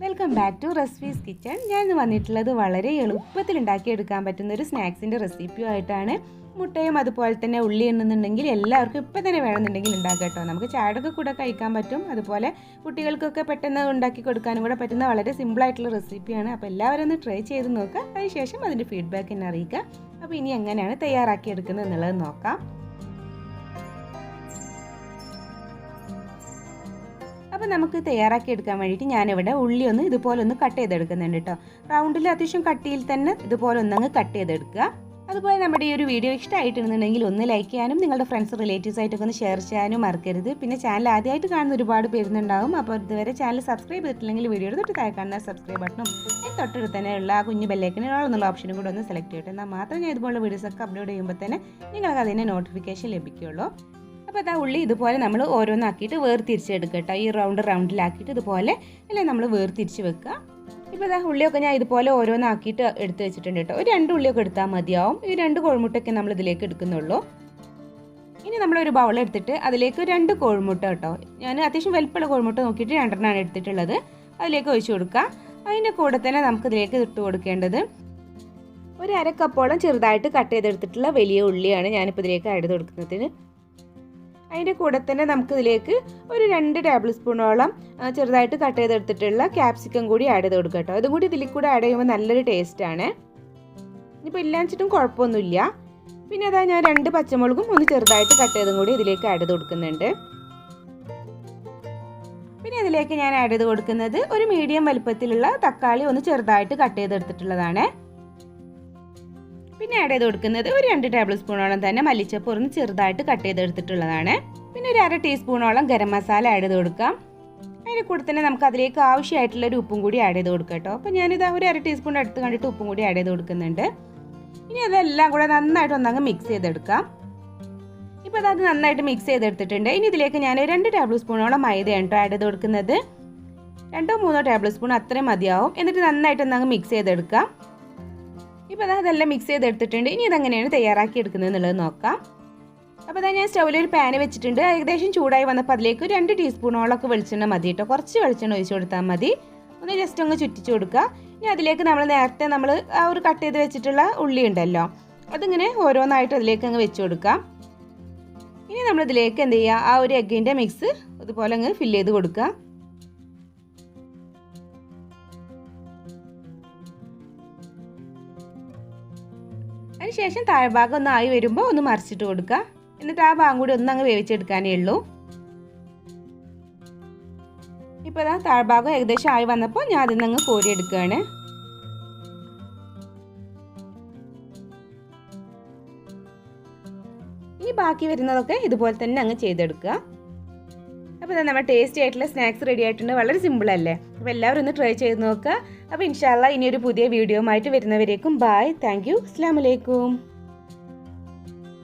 Welcome back to റസ്ഫീസ് kitchen. ഞാൻ ഇന്ന് വന്നിട്ടുള്ളത് വളരെ എളുപ്പത്തിൽ ഉണ്ടാക്കിയെടുക്കാൻ പറ്റുന്ന ഒരു സ്നാക്സിൻ്റെ റെസിപ്പിയുമായിട്ടാണ്. മുട്ടയും അതുപോലെ തന്നെ ഉള്ളി എന്നുണ്ടെങ്കിൽ എല്ലാവർക്കും ഇപ്പം തന്നെ വേണമെന്നുണ്ടെങ്കിൽ ഉണ്ടാക്കാം കേട്ടോ. നമുക്ക് ചായയൊക്കെ കൂടെ കഴിക്കാൻ പറ്റും. അതുപോലെ കുട്ടികൾക്കൊക്കെ പെട്ടെന്ന് ഉണ്ടാക്കി കൊടുക്കാനും കൂടെ പറ്റുന്ന വളരെ സിമ്പിളായിട്ടുള്ള റെസിപ്പിയാണ്. അപ്പോൾ എല്ലാവരും ഒന്ന് ട്രൈ ചെയ്ത് നോക്കുക. അതിനുശേഷം അതിൻ്റെ ഫീഡ്ബാക്ക് എന്നെ അറിയിക്കുക. അപ്പോൾ ഇനി എങ്ങനെയാണ് തയ്യാറാക്കിയെടുക്കുന്നത് എന്നുള്ളത് നോക്കാം. അപ്പോൾ നമുക്ക് തയ്യാറാക്കി എടുക്കാൻ വേണ്ടിയിട്ട് ഞാനിവിടെ ഉള്ളി ഒന്ന് ഇതുപോലെ ഒന്ന് കട്ട് ചെയ്തെടുക്കുന്നുണ്ട് കേട്ടോ. റൗണ്ടിൽ അത്യാവശ്യം കട്ടിയിൽ തന്നെ ഇതുപോലെ ഒന്നങ്ങ് കട്ട് ചെയ്തെടുക്കുക. അതുപോലെ നമ്മുടെ ഈ ഒരു വീഡിയോ ഇഷ്ടമായിട്ടുണ്ടെന്നുണ്ടെങ്കിൽ ഒന്ന് ലൈക്ക് ചെയ്യാനും നിങ്ങളുടെ ഫ്രണ്ട്സ് റിലേറ്റീവ്സ് ആയിട്ടൊക്കെ ഒന്ന് ഷെയർ ചെയ്യാനും മറക്കരുത്. പിന്നെ ചാനൽ ആദ്യമായിട്ട് കാണുന്ന ഒരുപാട് പേരുന്നുണ്ടാവും. അപ്പോൾ ഇതുവരെ ചാനൽ സബ്സ്ക്രൈബ് ചെയ്തിട്ടില്ലെങ്കിൽ വീഡിയോയുടെ തൊട്ട് താഴെ കാണുന്ന സബ്സ്ക്രൈബ് ബട്ടണും തൊട്ടടുത്ത് തന്നെയുള്ള ആ കുഞ്ഞു ബെല്ലൈക്കനുള്ള ഓപ്ഷനും കൂടെ ഒന്ന് സെലക്ട് ചെയ്യട്ടെ. എന്നാൽ മാത്രമേ ഞാൻ ഇതുപോലുള്ള വീഡിയോസൊക്കെ അപ്ലോഡ് ചെയ്യുമ്പോൾ തന്നെ നിങ്ങൾക്ക് അതിൻ്റെ നോട്ടിഫിക്കേഷൻ ലഭിക്കുകയുള്ളൂ. അപ്പോൾ അതാ ഉള്ളി ഇതുപോലെ നമ്മൾ ഓരോന്നാക്കിയിട്ട് വേർതിരിച്ചെടുക്കുക കേട്ടോ. ഈ റൗണ്ടിലാക്കിയിട്ട് ഇതുപോലെ അല്ലേ നമ്മൾ വേർതിരിച്ച് വെക്കുക. ഇപ്പോൾ ഇതാ ഉള്ളിയൊക്കെ ഞാൻ ഇതുപോലെ ഓരോന്നാക്കിയിട്ട് എടുത്ത് വെച്ചിട്ടുണ്ട് കേട്ടോ. ഒരു 2 ഉള്ളിയൊക്കെ എടുത്താൽ മതിയാവും. ഈ 2 കോഴിമുട്ടയൊക്കെ നമ്മൾ ഇതിലേക്ക് എടുക്കുന്നുള്ളൂ. ഇനി നമ്മളൊരു ബൗൾ എടുത്തിട്ട് അതിലേക്ക് 2 കോഴിമുട്ട കേട്ടോ. ഞാൻ അത്യാവശ്യം വലിപ്പമുള്ള കോഴിമുട്ട നോക്കിയിട്ട് 2 എടുത്തിട്ടുള്ളത്. അതിലേക്ക് ഒഴിച്ചു കൊടുക്കുക. അതിൻ്റെ കൂടെ തന്നെ നമുക്കിതിലേക്ക് ഇട്ട് കൊടുക്കേണ്ടത് ഒരു 1/2 കപ്പോളം ചെറുതായിട്ട് കട്ട് ചെയ്തെടുത്തിട്ടുള്ള വലിയ ഉള്ളിയാണ് ഞാനിപ്പോൾ ഇതിലേക്ക് ആഡ് ചെയ്ത് കൊടുക്കുന്നത്. അതിൻ്റെ കൂടെ തന്നെ നമുക്കിതിലേക്ക് ഒരു 2 ടേബിൾ സ്പൂണോളം ചെറുതായിട്ട് കട്ട് ചെയ്തെടുത്തിട്ടുള്ള ക്യാപ്സിക്കം കൂടി ആഡ് ചെയ്ത് കൊടുക്കുക കേട്ടോ. ഇതും കൂടി ഇതിൽ കൂടെ ആഡ് ചെയ്യുമ്പോൾ നല്ലൊരു ടേസ്റ്റാണ്. ഇനിയിപ്പോൾ ഇല്ലാച്ചിട്ടും കുഴപ്പമൊന്നുമില്ല. പിന്നെ അതാ ഞാൻ 2 പച്ചമുളകും ഒന്ന് ചെറുതായിട്ട് കട്ട് ചെയ്തും കൂടി ഇതിലേക്ക് ആഡ് ചെയ്ത് കൊടുക്കുന്നുണ്ട്. പിന്നെ ഇതിലേക്ക് ഞാൻ ആഡ് ചെയ്ത് കൊടുക്കുന്നത് ഒരു മീഡിയം വലുപ്പത്തിലുള്ള തക്കാളി ഒന്ന് ചെറുതായിട്ട് കട്ട് ചെയ്തെടുത്തിട്ടുള്ളതാണ്. പിന്നെ ആഡ് ചെയ്ത് കൊടുക്കുന്നത് ഒരു 2 ടേബിൾ സ്പൂണോളം തന്നെ മല്ലിച്ചപ്പ് ഒന്ന് ചെറുതായിട്ട് കട്ട് ചെയ്തെടുത്തിട്ടുള്ളതാണ്. പിന്നെ ഒരു 1/2 ടീസ്പൂണോളം ഗരം മസാല ആഡ് ചെയ്ത് കൊടുക്കാം. അതിൻ്റെ കൂടെ തന്നെ നമുക്ക് അതിലേക്ക് ആവശ്യമായിട്ടുള്ളൊരു ഉപ്പും കൂടി ആഡ് ചെയ്ത് കൊടുക്കാം കേട്ടോ. അപ്പോൾ ഞാനിത് ഒരു 1/2 ടീസ്പൂൺ എടുത്ത് കണ്ടിട്ട് ഉപ്പും കൂടി ആഡ് ചെയ്ത് കൊടുക്കുന്നുണ്ട്. ഇനി അതെല്ലാം കൂടെ നന്നായിട്ട് ഒന്നങ്ങ് മിക്സ് ചെയ്തെടുക്കാം. ഇപ്പോൾ അത് നന്നായിട്ട് മിക്സ് ചെയ്തെടുത്തിട്ടുണ്ട്. ഇനി ഇതിലേക്ക് ഞാൻ 2 ടേബിൾ സ്പൂണോളം മൈദയാണ് കേട്ടോ ആഡ് ചെയ്ത് കൊടുക്കുന്നത്. 2-3 ടേബിൾ സ്പൂൺ അത്രയും മതിയാവും. എന്നിട്ട് നന്നായിട്ട് ഒന്നങ്ങ് മിക്സ് ചെയ്തെടുക്കാം. ഇപ്പോൾ അതെല്ലാം മിക്സ് ചെയ്തെടുത്തിട്ടുണ്ട്. ഇനി ഇതെങ്ങനെയാണ് തയ്യാറാക്കി എടുക്കുന്നത് എന്നുള്ളത് നോക്കാം. അപ്പോൾ അതാ ഞാൻ സ്റ്റൗവിൽ ഒരു പാന് വെച്ചിട്ടുണ്ട്. ഏകദേശം ചൂടായി വന്നപ്പോൾ അതിലേക്ക് 2 ടീസ്പൂണോളൊക്കെ വെളിച്ചെണ്ണ മതി കേട്ടോ. കുറച്ച് വെളിച്ചെണ്ണ ഒഴിച്ച് കൊടുത്താൽ മതി. ഒന്ന് ജസ്റ്റ് ഒന്ന് ചുറ്റിച്ച് കൊടുക്കുക. ഇനി അതിലേക്ക് നേരത്തെ നമ്മൾ ആ ഒരു കട്ട് ചെയ്ത് വെച്ചിട്ടുള്ള ഉള്ളി ഉണ്ടല്ലോ, അതിങ്ങനെ ഓരോന്നായിട്ട് അതിലേക്ക് അങ്ങ് വെച്ച് കൊടുക്കാം. ഇനി നമ്മളിതിലേക്ക് എന്ത് ചെയ്യുക, ആ ഒരു എഗ്ഗിൻ്റെ മിക്സ് ഇതുപോലെ അങ്ങ് ഫില്ല് ചെയ്ത് കൊടുക്കുക. അതിനുശേഷം താഴ്ഭാഗം ഒന്ന് ആയി വരുമ്പോൾ ഒന്ന് മറിച്ചിട്ട് കൊടുക്കുക. എന്നിട്ട് ആ ഭാഗം കൂടി ഒന്ന് അങ്ങ് വേവിച്ചെടുക്കാനേ ഉള്ളൂ. ഇപ്പോൾ ഇതാ താഴ്ഭാഗം ഏകദേശം ആയി വന്നപ്പോൾ ഞാൻ അതിൽ നിന്ന് അങ്ങ് കോരിയെടുക്കുകയാണ്. ഇനി ബാക്കി വരുന്നതൊക്കെ ഇതുപോലെ തന്നെ അങ്ങ് ചെയ്തെടുക്കുക. അപ്പോൾ നമ്മുടെ ടേസ്റ്റി ആയിട്ടുള്ള സ്നാക്സ് റെഡി ആയിട്ടുണ്ട്. വളരെ സിമ്പിൾ അല്ലേ? അപ്പോൾ എല്ലാവരും ഒന്ന് ട്രൈ ചെയ്ത് നോക്കുക. അപ്പോൾ ഇൻഷാ അല്ലാഹ് ഇനിയൊരു പുതിയ വീഡിയോ ആയിട്ട് വരുന്നവരേക്കും ബൈ. Thank you. അസ്സലാമു അലൈക്കും.